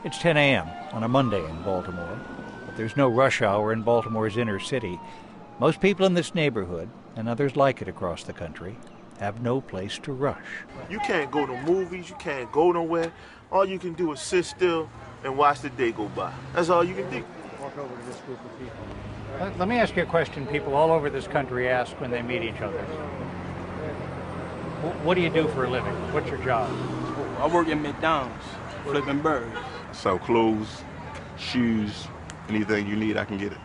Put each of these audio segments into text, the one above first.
It's 10 a.m. on a Monday in Baltimore, but there's no rush hour in Baltimore's inner city. Most people in this neighborhood, and others like it across the country, have no place to rush. You can't go to movies, you can't go nowhere. All you can do is sit still and watch the day go by. That's all you can do. Walk over to this group of people. Let me ask you a question people all over this country ask when they meet each other. What do you do for a living? What's your job? I work at McDonald's, flipping burgers. Sell clothes, shoes, anything you need, I can get it.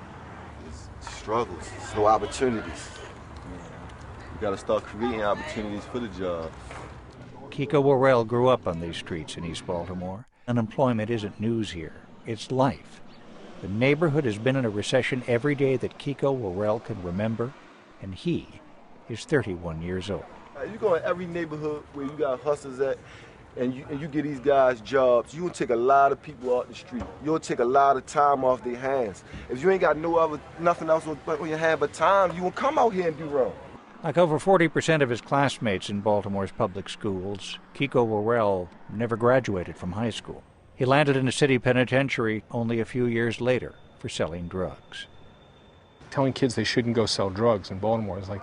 It's struggles, it's no opportunities. You gotta start creating opportunities for the job. Kiko Worrell grew up on these streets in East Baltimore. Unemployment isn't news here, it's life. The neighborhood has been in a recession every day that Kiko Worrell can remember, and he is 31 years old. You go in every neighborhood where you got hustlers at, and you get these guys jobs, you will take a lot of people off the street. You'll take a lot of time off their hands. If you ain't got nothing else on your hand but time, you won't come out here and do wrong. Like over 40% of his classmates in Baltimore's public schools, Kiko Worrell never graduated from high school. He landed in a city penitentiary only a few years later for selling drugs. Telling kids they shouldn't go sell drugs in Baltimore is like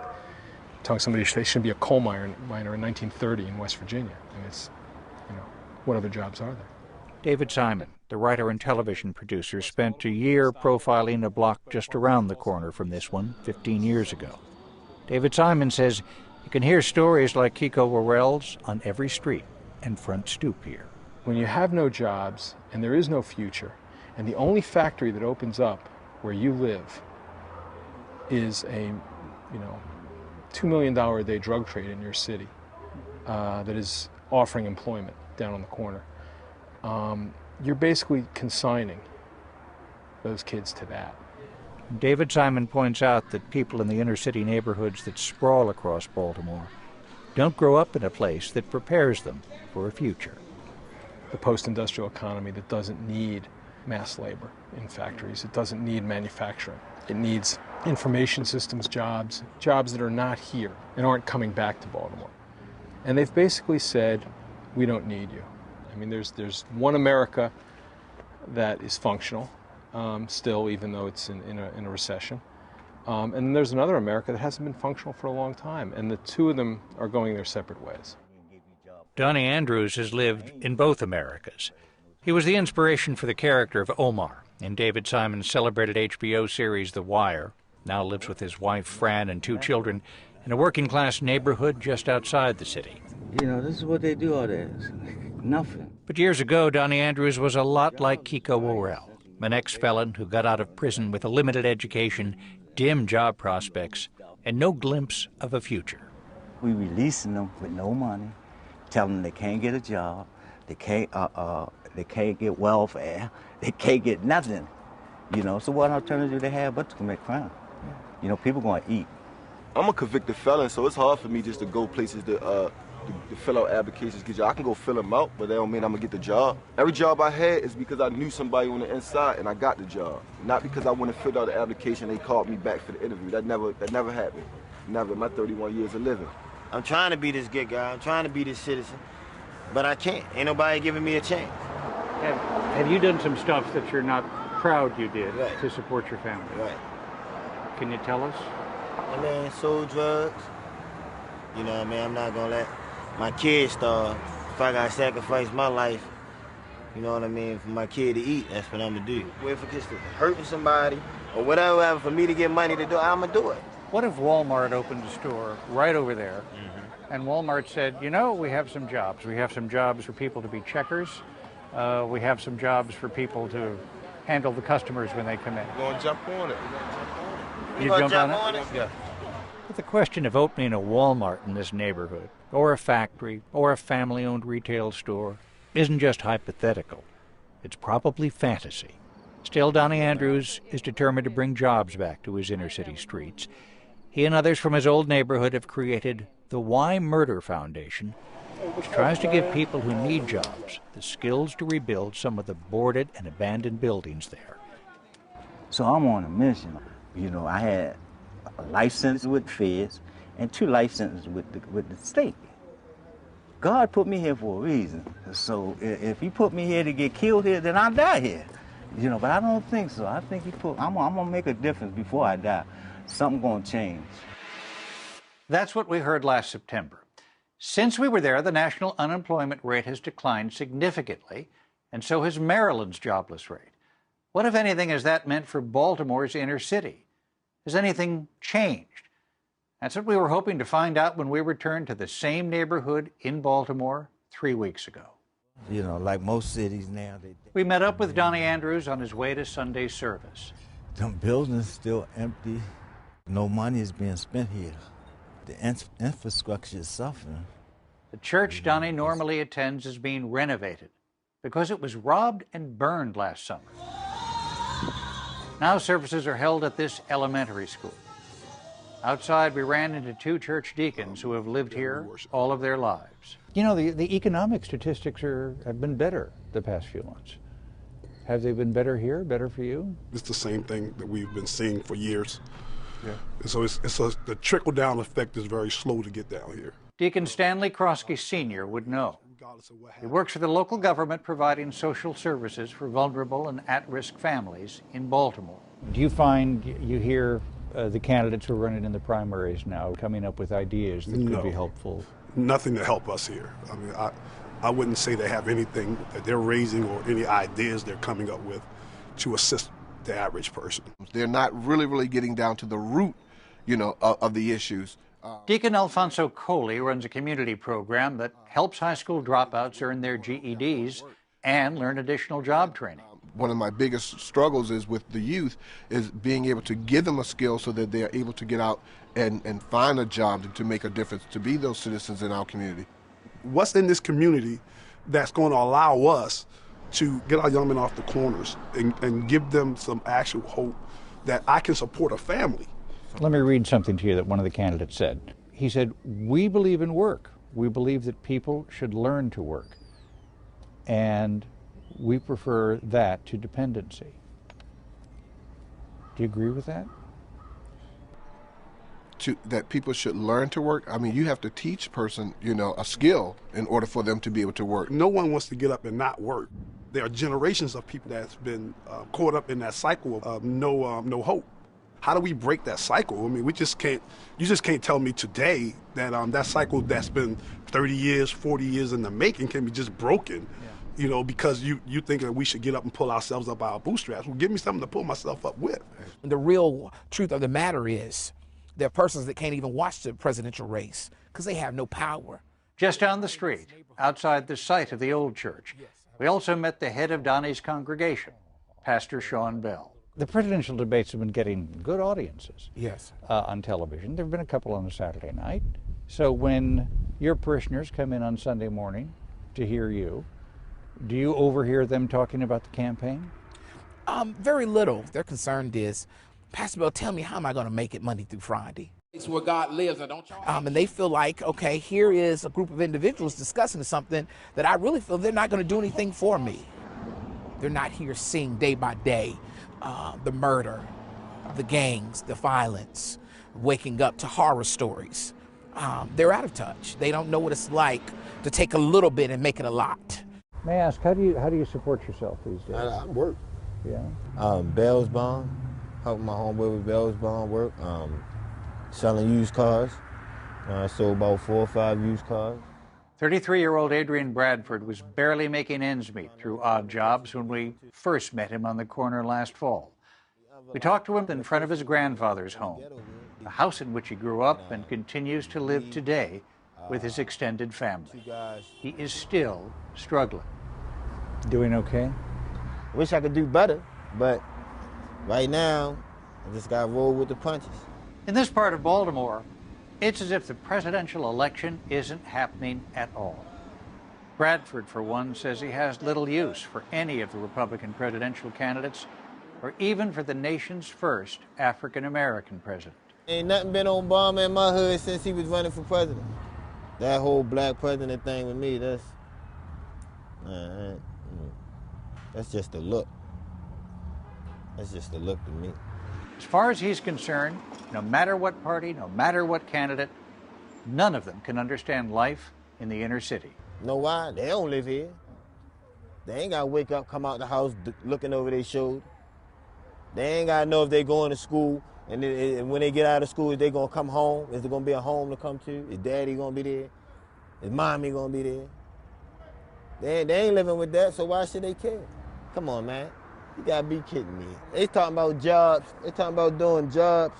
telling somebody they shouldn't be a coal miner in 1930 in West Virginia. And it's, what other jobs are there? David Simon, the writer and television producer, spent a year profiling a block just around the corner from this one 15 years ago. David Simon says you can hear stories like Kiko Worrell's on every street and front stoop here. When you have no jobs and there is no future, and the only factory that opens up where you live is a, $2 million a day drug trade in your city that is offering employment down on the corner, you're basically consigning those kids to that. David Simon points out that people in the inner city neighborhoods that sprawl across Baltimore don't grow up in a place that prepares them for a future. The post-industrial economy that doesn't need mass labor in factories, it doesn't need manufacturing. It needs information systems jobs that are not here and aren't coming back to Baltimore. And they've basically said, we don't need you. I mean, there's one America that is functional still, even though it's in a recession. And then there's another America that hasn't been functional for a long time. And the two of them are going their separate ways. Donnie Andrews has lived in both Americas. He was the inspiration for the character of Omar in David Simon's celebrated HBO series The Wire. Now lives with his wife, Fran, and 2 children in a working-class neighborhood just outside the city. This is what they do all day. Nothing. But years ago, Donnie Andrews was a lot like Kiko Worrell, an ex-felon who got out of prison with a limited education, dim job prospects, and no glimpse of a future. We releasing them with no money, telling them they can't get a job, they can't get welfare, they can't get nothing. So what alternative do they have but to commit crime? People going to eat. I'm a convicted felon, so it's hard for me just to go places to fill out applications. I can go fill them out, but that don't mean I'm gonna get the job. Every job I had is because I knew somebody on the inside and I got the job. Not because I went and filled out the application, they called me back for the interview. That never happened. Never in my 31 years of living. I'm trying to be this good guy, I'm trying to be this citizen, but I can't. Ain't nobody giving me a chance. Have you done some stuff that you're not proud you did Right. to support your family? Right. Can you tell us? Sold drugs. I'm not gonna let my kids starve. If I gotta sacrifice my life, for my kid to eat, that's what I'm gonna do. If it's hurting somebody or whatever for me to get money to do, I'm gonna do it. What if Walmart opened a store right over there, and Walmart said, we have some jobs. We have some jobs for people to be checkers. We have some jobs for people to handle the customers when they come in. We're gonna jump on it. You jump on it? Yeah. But the question of opening a Walmart in this neighborhood, or a factory, or a family-owned retail store, isn't just hypothetical. It's probably fantasy. Still, Donnie Andrews is determined to bring jobs back to his inner-city streets. He and others from his old neighborhood have created the Why Murder Foundation, which tries to give people who need jobs the skills to rebuild some of the boarded and abandoned buildings there. So I'm on a mission. I had a life sentence with the feds and 2 life sentences with the state. God put me here for a reason. So if he put me here to get killed here, then I'll die here. You know, but I don't think so. I think I'm gonna make a difference before I die. Something gonna change. That's what we heard last September. Since we were there, the national unemployment rate has declined significantly, and so has Maryland's jobless rate. What, if anything, has that meant for Baltimore's inner city? Has anything changed? That's what we were hoping to find out when we returned to the same neighborhood in Baltimore 3 weeks ago. You know, like most cities now, We met up with Donnie Andrews on his way to Sunday service. the buildings still empty. No money is being spent here. The infrastructure is suffering. The church Donnie normally attends is being renovated because it was robbed and burned last summer. Now services are held at this elementary school. Outside, we ran into two church deacons who have lived here all of their lives. You know, the economic statistics have been better the past few months. Have they been better here, better for you? It's the same thing that we've been seeing for years. Yeah. And so the trickle-down effect is very slow to get down here. Deacon Stanley Krosky Sr. would know. He works for the local government providing social services for vulnerable and at-risk families in Baltimore. Do you find you hear the candidates who are running in the primaries now coming up with ideas that could be helpful? Nothing to help us here. I mean, I wouldn't say they have anything that they're raising or any ideas they're coming up with to assist the average person. They're not really getting down to the root, you know, of the issues. Deacon Alfonso Coley runs a community program that helps high school dropouts earn their GEDs and learn additional job training. One of my biggest struggles is with the youth is being able to give them a skill so that they're able to get out and find a job to make a difference, to be those citizens in our community. What's in this community that's going to allow us to get our young men off the corners and give them some actual hope that I can support a family? Let me read something to you that one of the candidates said. He said, "We believe in work. We believe that people should learn to work. And we prefer that to dependency." Do you agree with that? That people should learn to work? I mean, you have to teach a person, you know, a skill in order for them to be able to work. No one wants to get up and not work. There are generations of people that's been caught up in that cycle of no hope. How do we break that cycle? I mean, you just can't tell me today that that cycle that's been 30 years, 40 years in the making can be just broken, you know, because you think that we should get up and pull ourselves up by our bootstraps. Well, give me something to pull myself up with. The real truth of the matter is there are persons that can't even watch the presidential race because they have no power. Just down the street, outside the site of the old church, we also met the head of Donnie's congregation, Pastor Sean Bell. The presidential debates have been getting good audiences on television. There have been a couple on a Saturday night. So when your parishioners come in on Sunday morning to hear you, do you overhear them talking about the campaign? Very little. Their concern is, Pastor Bell, tell me, how am I going to make it Monday through Friday? It's where God lives. And they feel like, okay, here is a group of individuals discussing something that I really feel they're not going to do anything for me. They're not here seeing day by day the murder, the gangs, the violence, waking up to horror stories. They're out of touch. They don't know what it's like to take a little bit and make it a lot. May I ask, how do you support yourself these days? I work. Yeah. Bell's Bond, helping my homeboy with Bell's Bond work. Selling used cars. I sold about 4 or 5 used cars. 33-year-old Adrian Bradford was barely making ends meet through odd jobs when we first met him on the corner last fall. We talked to him in front of his grandfather's home, the house in which he grew up and continues to live today with his extended family. He is still struggling. Doing okay? Wish I could do better, but right now, I just got to roll with the punches. In this part of Baltimore, it's as if the presidential election isn't happening at all. Bradford, for one, says he has little use for any of the Republican presidential candidates or even for the nation's first African-American president. Ain't nothing been Obama in my hood since he was running for president. That whole black president thing with me, that's just a look. That's just a look to me. As far as he's concerned, no matter what party, no matter what candidate, none of them can understand life in the inner city. Know why? They don't live here. They ain't got to wake up, come out the house looking over their shoulder. They ain't got to know if they going to school, and when they get out of school, is they going to come home? Is there going to be a home to come to? Is daddy going to be there? Is mommy going to be there? They ain't living with that, so why should they care? Come on, man. You got to be kidding me. They talking about jobs. They talking about doing jobs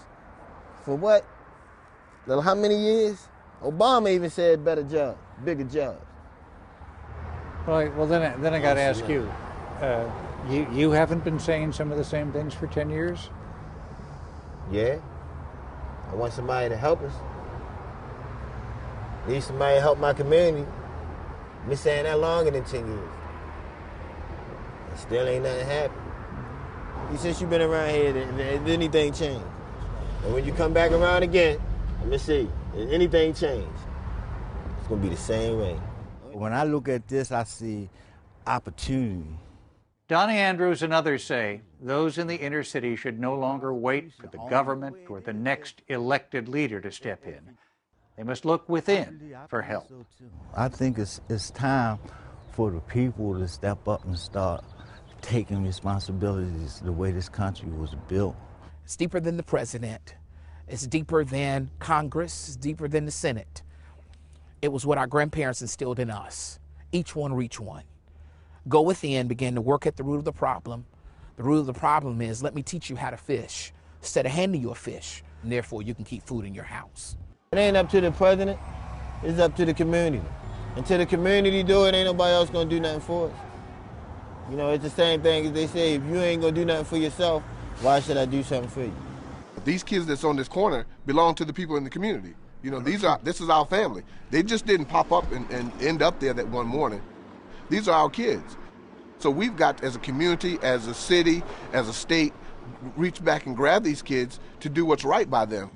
for what? How many years? Obama even said better jobs, bigger jobs. Well, then I got to ask you, you haven't been saying some of the same things for 10 years? Yeah. I want somebody to help us. Need somebody to help my community. Been saying that longer than 10 years. And still ain't nothing happened. Since you've been around here, did anything change? And when you come back around again, let me see, if anything changed, it's gonna be the same way. When I look at this, I see opportunity. Donnie Andrews and others say those in the inner city should no longer wait for the government or the next elected leader to step in. They must look within for help. I think it's time for the people to step up and start taking responsibilities the way this country was built. It's deeper than the president. It's deeper than Congress. It's deeper than the Senate. It was what our grandparents instilled in us. Each one reach one. Go within, begin to work at the root of the problem. The root of the problem is, let me teach you how to fish instead of handing you a fish, and therefore you can keep food in your house. It ain't up to the president, it's up to the community. Until the community do it, ain't nobody else gonna do nothing for us. You know, it's the same thing as they say, if you ain't gonna do nothing for yourself, why should I do something for you? These kids that's on this corner belong to the people in the community. You know, this is our family. They just didn't pop up and end up there that one morning. These are our kids. So we've got, as a community, as a city, as a state, reach back and grab these kids to do what's right by them.